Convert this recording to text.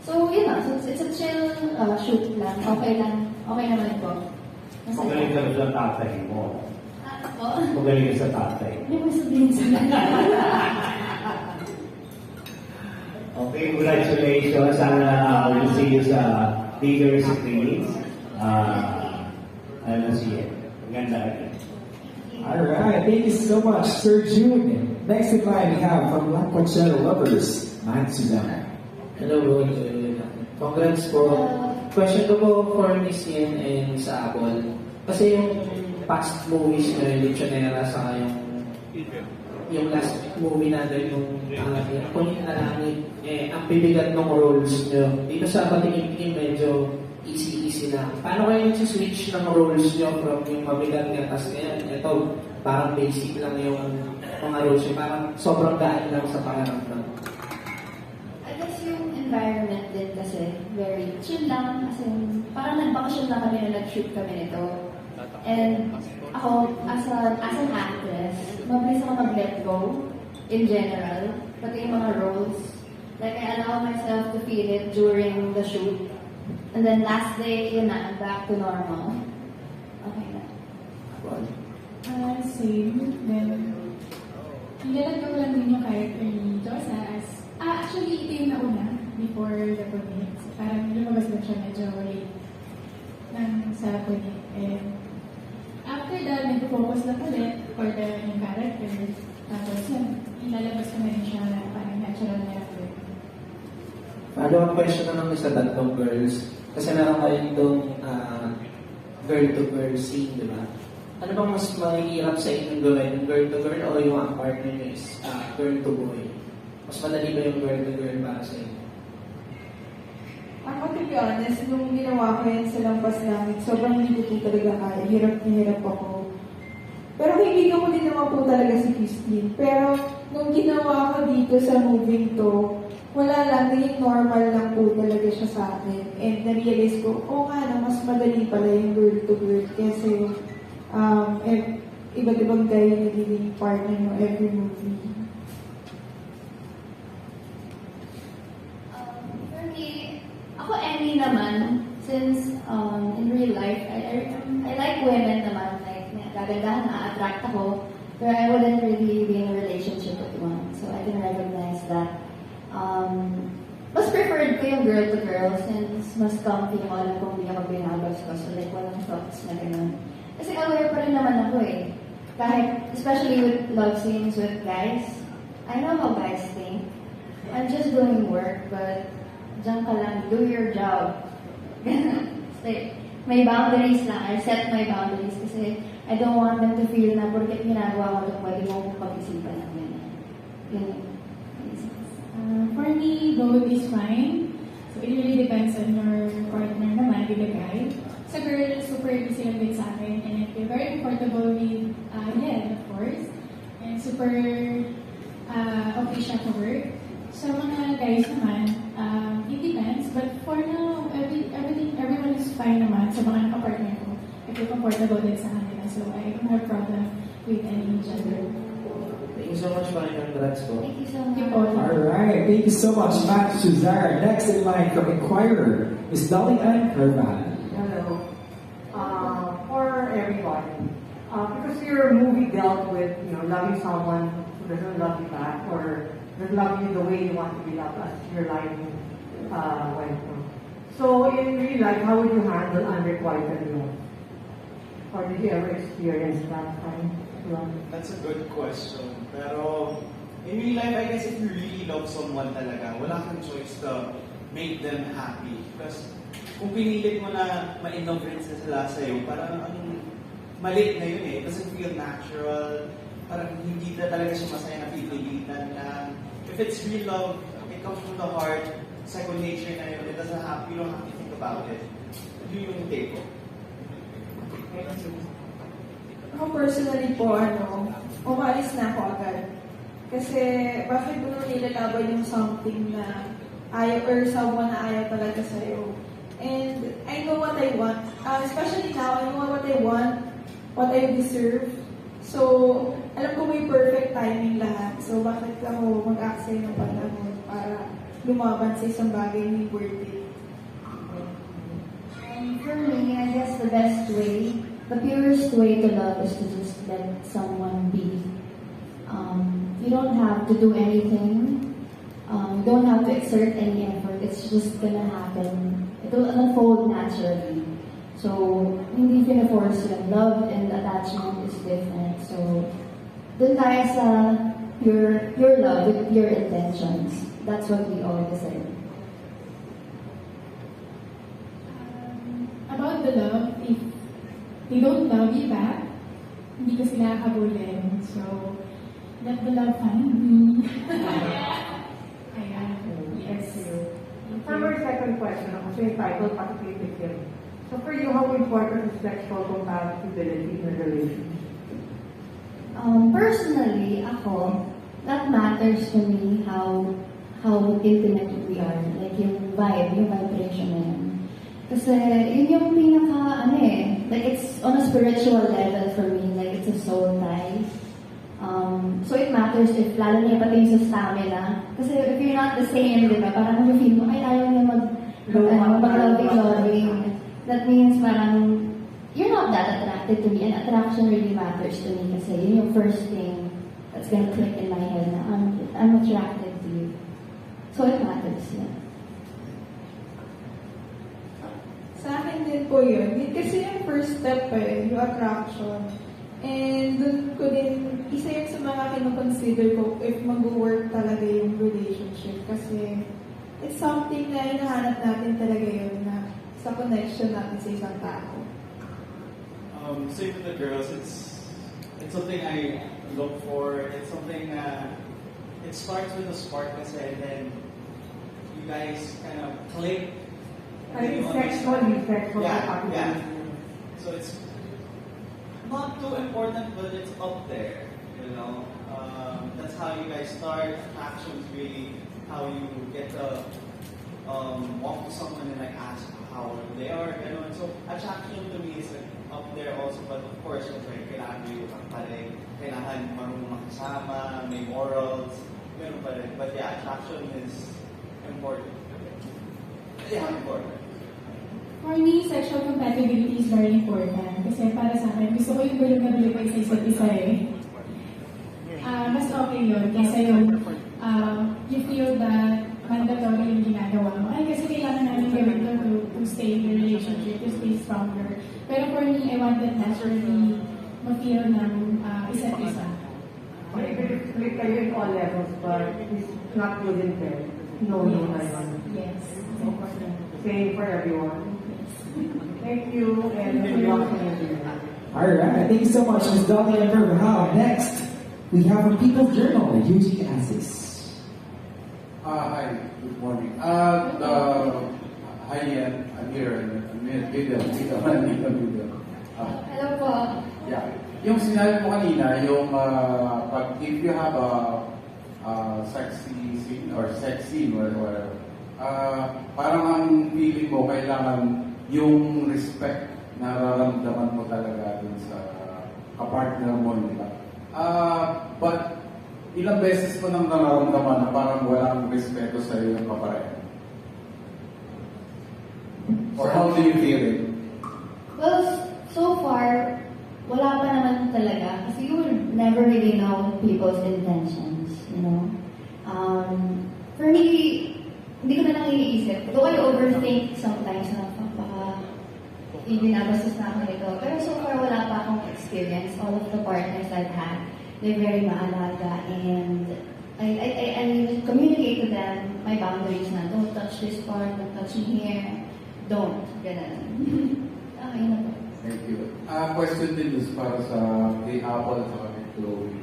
So, yun lang. So, it's a chill shoot lang. Okay lang. Okay naman po. Magaling ka sa tatay mo. Po? Magaling ka sa tatay. May may sabihin sa Okay, congratulations. Sana we'll see you sa bigger screens. I'll see you. Maganda. Alright, thank you so much, Sir June. Next in line we have from La Coachella Lovers, Matt Suzanne. Hello, bro. Congrats po. Question ko po for Miss Yen and sa Apple. Kasi yung past movies na yung Lechonera sa yung last movie natin, yung Kunin na Langit, ang bibigat ng roles nyo. Dito sa patingin medyo easy lang. Paano kayo switch ng roles nyo from yung mabigat nga, tapos ngayon, ito, parang basic lang yung mga roles nyo, parang sobrang gaan lang sa pakiramdam. I guess yung environment din kasi very chill lang. Kasi parang nag-vacation lang kami na nag-shoot kami nito. And ako, as an actress, mabilis ako mag-let go in general. Pati yung mga roles. Like, I allow myself to feel it during the shoot. And then last day, yun na, back to normal. Okay na. Same. Then, nilalag ko lang din yung character ni Josa as, actually, ito yung nauna before the Kunik. So, parang lumabas na siya medyo late sa Kunik. And after that, nag-focus na ulit for the yung character. Tapos yun, ilalabas ko na rin siya na parang natural na actor. Follow-up question na naman sa tatlong girls. Kasi meron kayo itong girl-to-girl scene, di ba? Ano bang mas mahihirap sa inyong gawin? Yung girl-to-girl o yung ang partner nyo is girl-to-boy? Mas madali ba yung girl-to-girl para sa inyo? Ako, to be honest, nung ginawa ko yan sa Lampas Langit, sobrang hindi ko po talaga kaya. Hirap na hirap ako. Pero kaibigan ko din naman po talaga si Christine. Pero nung ginawa ko dito sa moving to, wala lang, naging normal lang po talaga siya sa akin. And na-realize ko, nga na, mas madali pala yung girl to girl. Kasi iba't ibang guy yung nagiging partner mo every movie. For me, ako Emmy naman, since in real life, I like women naman, like gagandahan, na-attract ako, but I wouldn't really be in a relationship with one. So I can recognize that. Mas preferred ko yung girl to girl since mas comfy yung alam kong hindi ako binabastos. So like, walang thoughts na gano'n. Kasi aware pa rin naman ako eh. Kahit, especially with love scenes with guys, I know how guys think. I'm just doing work, but diyan ka lang, do your job. Like, may boundaries lang. I set my boundaries kasi I don't want them to feel na porket ginagawa ko ito, pwede mo kong pag-isipan ng ganyan. Yun. For me, both is fine. So, it really depends on your partner naman, with the guy. Sa girl, super easy lang din sa akin. And I feel very comfortable with Yen, of course. And super okay siya to work. Sa mga guys naman, it depends. But for now, everyone is fine naman sa mga nakapartner ko. I feel comfortable din sa kanila. So, I don't have problem with any gender. Thank you so much, Manny. Congrats po. Thank you so much. Alright, thank you so much, Matt Suzanne. Next in line from Inquirer is Dolly Ann Herman. Hello. For everyone, because your movie dealt with, loving someone who doesn't love you back or doesn't love you the way you want to be loved as your life went through. So in real life, how would you handle unrequited love? Or did you ever experience that kind of love? That's a good question. Pero in real life, I guess if you really love someone talaga, wala kang choice to make them happy. Because kung pinilit mo na ma-innovate sila sa'yo, parang maliit na yun eh. It doesn't feel natural. Parang hindi na talaga siya masaya na pipilitan na. If it's real love, it comes from the heart, second nature na yun. It doesn't have, you don't have to think about it. Yun yung take ko. Ako personally po, umalis na ako agad. Kasi, bakit mo nung nilalaban yung something na ayaw, or someone na ayaw talaga sa'yo. And I know what I want. Especially now, I know what I want, what I deserve. So, alam ko may perfect timing lahat. So, bakit ako mag-aksay ng panahon para lumaban sa isang bagay hindi worth it? For me, I guess the best way, the purest way to love is to just let someone be. You don't have to do anything. You don't have to exert any effort. It's just gonna happen. It will unfold naturally. So, hindi pina-force yun. Love and attachment is different. So, dun tayo sa your love with your intentions. That's what we all deserve. About the love, if they don't love you back, hindi ko sila habulin. So, let the love find me. Ayan. Yes. For my second question, ako sa entitled Participative Care. So for you, how important is sexual compatibility in a relationship? Personally, ako, that matters to me how intimate we are. Like yung vibe, yung vibration na yun. Kasi yun yung pinaka, like it's on a spiritual level for me. Like it's a soul tie. So it matters if lalo niya pati yung sa stamina. Kasi if you're not the same, di ba? Parang yung feel mo, ay ayaw niya mag-loving. That means parang you're not that attracted to me, and attraction really matters to me kasi yun yung first thing that's gonna click in my head na I'm attracted to you. So it matters, yeah. Sa akin din po yun. Kasi yung first step yung attraction. And dun ko din, isa yun sa mga kinoconsider ko if mag-work talaga yung relationship. Kasi it's something na hinahanap natin talaga yun na sa connection natin sa isang tao. Same with the girls, it's something I look for. It's something it starts with a spark kasi, and then you guys kind of click. I mean, sexual compatibility. Yeah. So it's not too important, but it's up there. You know, that's how you guys start. Attraction's really how you get to walk to someone and like ask how they are. You know, and so attraction to me is like up there also. But of course, like kailangan mo yung pare, kailangan marunong makasama, may morals, ganun pa rin. But yeah, attraction is important. Yeah, important. For me, sexual compatibility is very important. Kasi para sa akin, gusto ko yung gulo-gulo pa sa isa't isa eh. Mas okay yun. Kaysa yung you feel that mandatory yung ginagawa mo. Ay, kasi kailangan namin gawin to stay in the relationship, to stay stronger. Pero for me, I want that naturally ma-feel ng isa't isa. Click kayo in all levels, but it's not good in bed. No, na yun. Yes. Same for everyone. Thank you, and good luck to everyone. Alright, thank you so much, Ms. Dolly and How next, we have from People's Journal, Eugene Assis. Hi, good morning. Hi, Ian. I'm here. I'm video. Hello po. Yeah. Yung sinabi mo kanina, yung if you have a sexy scene or sex scene or whatever, parang ang feeling mo kailangan yung respect na nararamdaman mo talaga dun sa kapartner mo, di ba? But ilang beses mo nang nararamdaman na parang walang respeto sa iyo ng kapareha? Or how do you feel it? Well, so far, wala pa naman talaga. Kasi you will never really know people's intentions, you know. For me, hindi ko na lang iniisip. Though I overthink sometimes na baka ibinabastos na ako nito. Pero so far, wala pa akong experience. All of the partners I've had, they're very maalaga, and I communicate to them my boundaries na don't touch this part, don't touch me here, don't. Ganun. Yun na po. Thank you. Question din is para sa kay Apple at kay Chloe.